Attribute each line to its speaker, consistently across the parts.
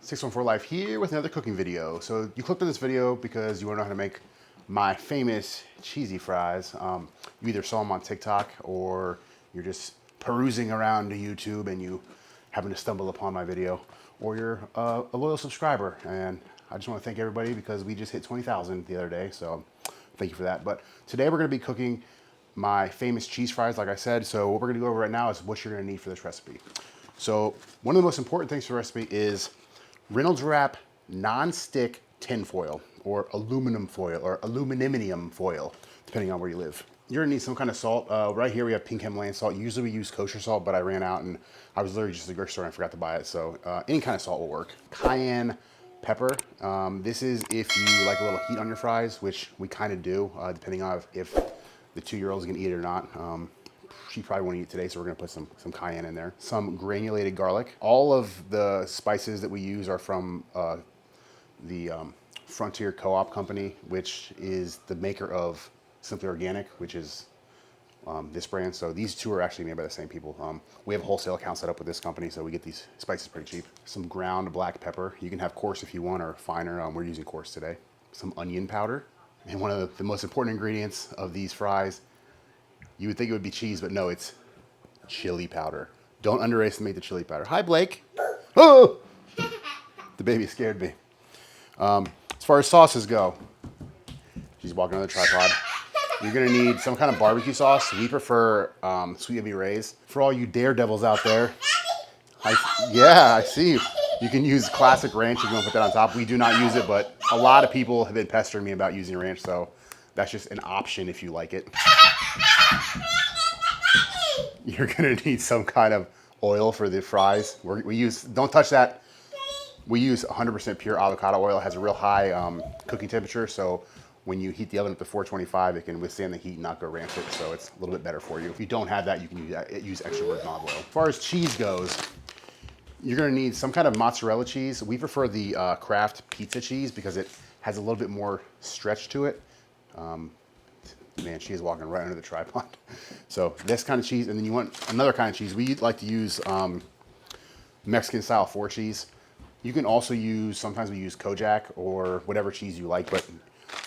Speaker 1: 614 Life here with another cooking video. So you clicked on this video because you want to know how to make my famous cheesy fries. You either saw them on TikTok or you're just perusing around to YouTube and you happen to stumble upon my video, or you're a loyal subscriber. And I just want to thank everybody because we just hit 20,000 the other day. So thank you for that. But today we're going to be cooking my famous cheese fries, like I said. So what we're going to go over right now is what you're going to need for this recipe. So one of the most important things for the recipe is Reynolds wrap non-stick tin foil or aluminum foil or aluminum foil, depending on where you live. You're gonna need some kind of salt. Right here we have pink Himalayan salt. Usually we use kosher salt, but I ran out and I was literally just at the grocery store and I forgot to buy it. So any kind of salt will work. Cayenne pepper. This is if you like a little heat on your fries, which we kind of do, depending on if the 2-year-old is gonna eat it or not. She probably won't eat today, so we're gonna put some cayenne in there. Some granulated garlic. All of the spices that we use are from the Frontier Co-op company, which is the maker of Simply Organic, which is this brand. So these two are actually made by the same people. We have a wholesale account set up with this company, so we get these spices pretty cheap. Some ground black pepper. You can have coarse if you want or finer. We're using coarse today. Some onion powder. And one of the most important ingredients of these fries, you would think it would be cheese, but no, it's chili powder. Don't underestimate the chili powder. Hi, Blake. Oh! The baby scared me. As far as sauces go, she's walking on the tripod. You're gonna need some kind of barbecue sauce. We prefer Sweet Baby Ray's. For all you daredevils out there, I see you. You can use classic ranch if you want to put that on top. We do not use it, but a lot of people have been pestering me about using ranch, so that's just an option if you like it. You're gonna need some kind of oil for the fries. We use, don't touch that. We use 100% pure avocado oil. It has a real high cooking temperature, so when you heat the oven up to 425, it can withstand the heat and not go rancid, so it's a little bit better for you. If you don't have that, you can use extra virgin olive oil. As far as cheese goes, you're gonna need some kind of mozzarella cheese. We prefer the Kraft pizza cheese because it has a little bit more stretch to it. Man, she is walking right under the tripod. So this kind of cheese, and then you want another kind of cheese. We like to use Mexican style 4 cheese. You can also use, sometimes we use Kojak or whatever cheese you like, but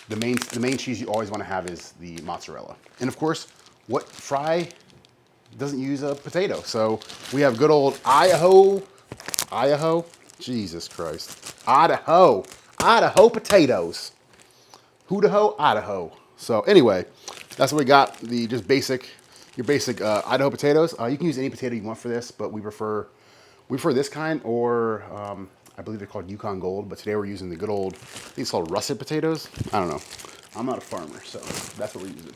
Speaker 1: the main cheese you always want to have is the mozzarella. And of course, what fry doesn't use a potato? So we have good old Idaho, Jesus Christ, Idaho potatoes. Hoodaho, Idaho. So anyway, that's what we got. Your basic Idaho potatoes. You can use any potato you want for this, but we prefer this kind, or I believe they're called Yukon Gold. But today we're using the good old, I think it's called russet potatoes. I don't know. I'm not a farmer, so that's what we're using.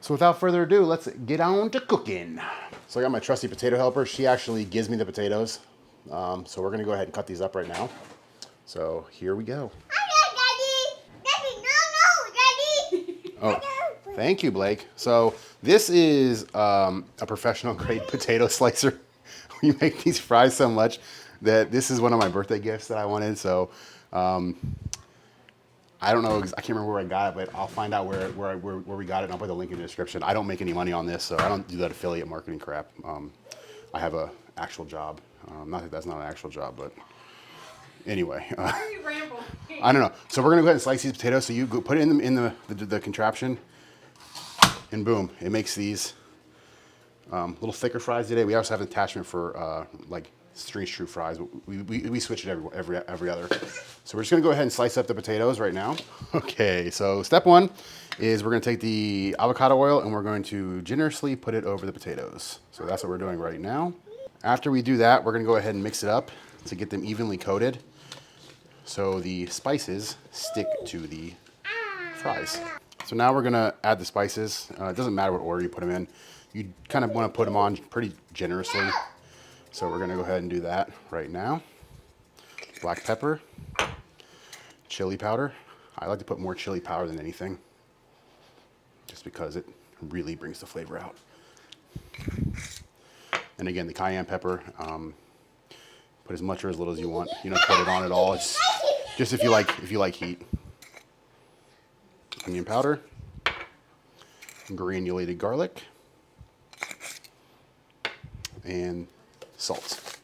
Speaker 1: So without further ado, let's get on to cooking. So I got my trusty potato helper. She actually gives me the potatoes. So we're gonna go ahead and cut these up right now. So here we go. Oh, thank you, Blake. So this is a professional grade potato slicer. We make these fries so much that this is one of my birthday gifts that I wanted. So I don't know, I can't remember where I got it, but I'll find out where we got it and I'll put the link in the description. I don't make any money on this, so I don't do that affiliate marketing crap. I have an actual job. Not that that's not an actual job, but anyway. I don't know. So we're gonna go ahead and slice these potatoes. So you go put it in the contraption, and boom, it makes these little thicker fries today. We also have an attachment for like string street fries. We switch it every other. So we're just gonna go ahead and slice up the potatoes right now. Okay. So step 1 is we're gonna take the avocado oil and we're going to generously put it over the potatoes. So that's what we're doing right now. After we do that, we're gonna go ahead and mix it up to get them evenly coated, so the spices stick to the fries. So now we're gonna add the spices. It doesn't matter what order you put them in. You kind of wanna put them on pretty generously. So we're gonna go ahead and do that right now. Black pepper, chili powder. I like to put more chili powder than anything, just because it really brings the flavor out. And again, the cayenne pepper. Put as much or as little as you want. You don't put it on at all. It's just if you like heat. Onion powder, granulated garlic, and salt.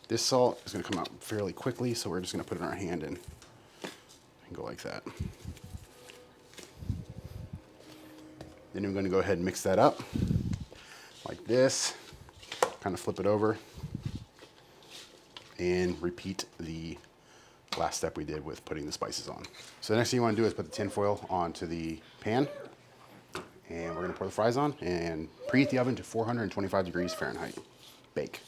Speaker 1: This salt is gonna come out fairly quickly, so we're just gonna put it in our hand and go like that. Then we're gonna go ahead and mix that up like this, kind of flip it over, and repeat the last step we did with putting the spices on. So the next thing you want to do is put the tin foil onto the pan, and we're going to pour the fries on and preheat the oven to 425 degrees Fahrenheit. Bake.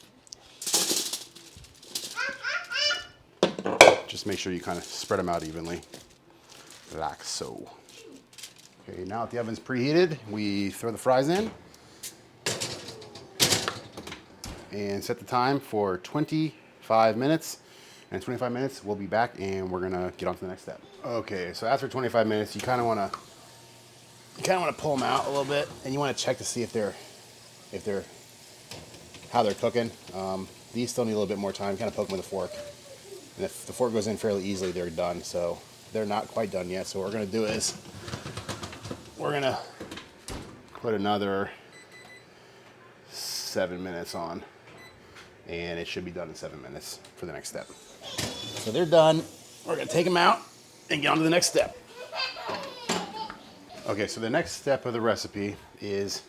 Speaker 1: Just make sure you kind of spread them out evenly, like so. Okay, now that the oven's preheated, we throw the fries in and set the time for 25 minutes. And in 25 minutes, we'll be back and we're gonna get on to the next step. Okay, so after 25 minutes, you kind of want to pull them out a little bit, and you want to check to see how they're cooking. These still need a little bit more time. Kind of poke them with a fork, and if the fork goes in fairly easily, they're done. So they're not quite done yet. So what we're gonna do is we're gonna put another 7 minutes on, and it should be done in 7 minutes for the next step. So they're done. We're gonna take them out and get on to the next step. Okay, so the next step of the recipe is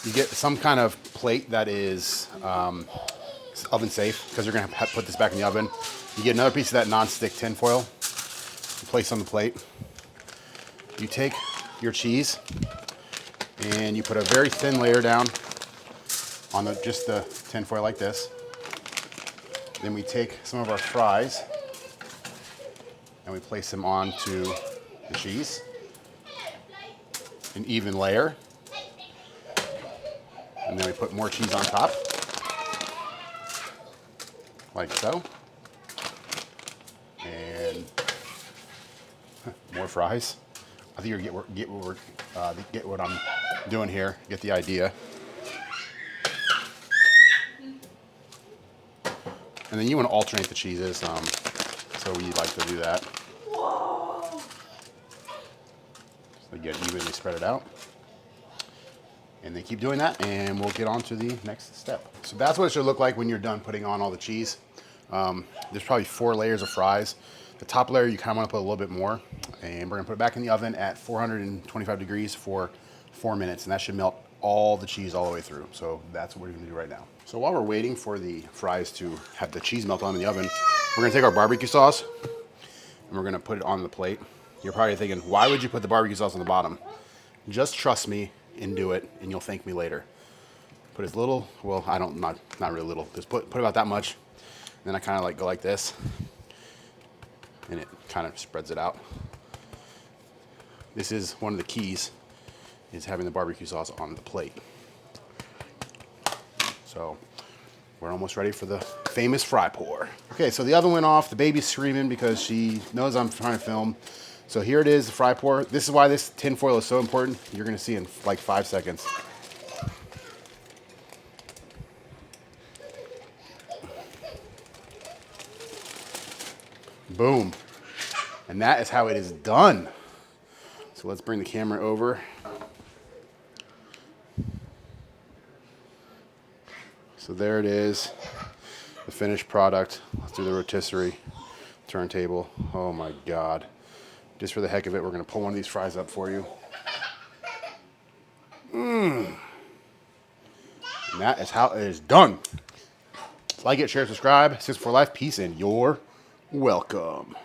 Speaker 1: you get some kind of plate that is oven safe, because you're gonna have to put this back in the oven. You get another piece of that non-stick tin foil, you place on the plate. You take your cheese and you put a very thin layer down on just the tin foil like this. Then we take some of our fries and we place them onto the cheese, an even layer. And then we put more cheese on top, like so. And more fries. I think you get what I'm doing here. Get the idea. And then you want to alternate the cheeses, so we like to do that. So again, evenly spread it out. And then keep doing that, and we'll get on to the next step. So that's what it should look like when you're done putting on all the cheese. There's probably 4 layers of fries. The top layer, you kind of want to put a little bit more, and we're gonna put it back in the oven at 425 degrees for 4 minutes, and that should melt all the cheese all the way through. So that's what we're gonna do right now. So while we're waiting for the fries to have the cheese melt on in the oven, we're gonna take our barbecue sauce and we're gonna put it on the plate. You're probably thinking, why would you put the barbecue sauce on the bottom? Just trust me and do it, and you'll thank me later. Put as little, well, not really little, just put about that much. And then I kind of go like this, and it kind of spreads it out. This is one of the keys, is having the barbecue sauce on the plate. So we're almost ready for the famous fry pour. Okay, so the oven went off. The baby's screaming because she knows I'm trying to film. So here it is, the fry pour. This is why this tin foil is so important. You're gonna see in like 5 seconds. Boom. And that is how it is done. So let's bring the camera over. So there it is, the finished product. Let's do the rotisserie turntable. Oh my God. Just for the heck of it, we're gonna pull one of these fries up for you. And that is how it is done. Like it, share, subscribe. 6 for Life, peace, and you're welcome.